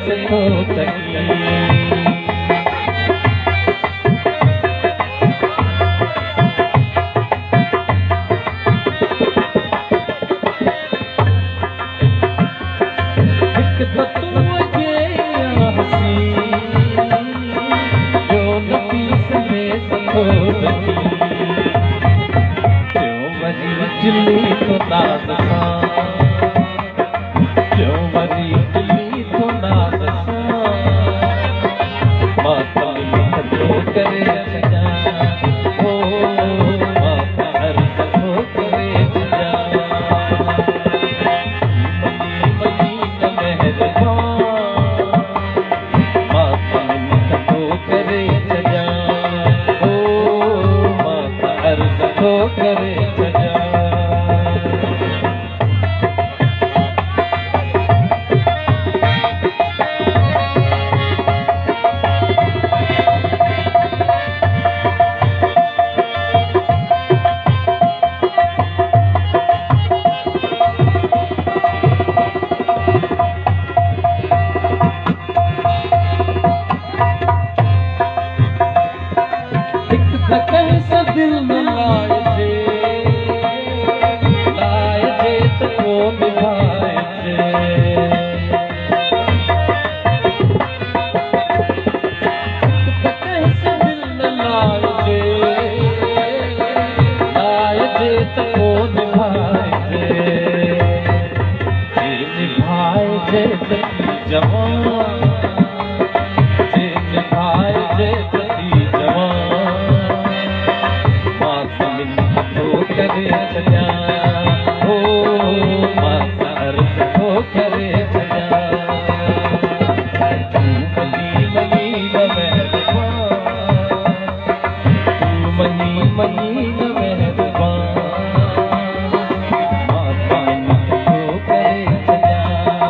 सको कहीं। दिल्ली तो नाज़ सां, क्यों वरी दिल्ली तो नाज़ सां, मां तलीफ़ थो करे छॾां, ओ मां अर्ज़ थो करे छॾां। मनी न महिरबान, मां तलीफ़ थो करे छॾां, ओ मां अर्ज़ थो करे छॾां। कैसा दिल में लाए जे तो को निभाए जे, कैसा दिल में लाए जे तो को निभाए जे जवान, जे निभाए जे जवान, करे छॾां, ओ मां अर्ज़ थो करे छॾां। तूं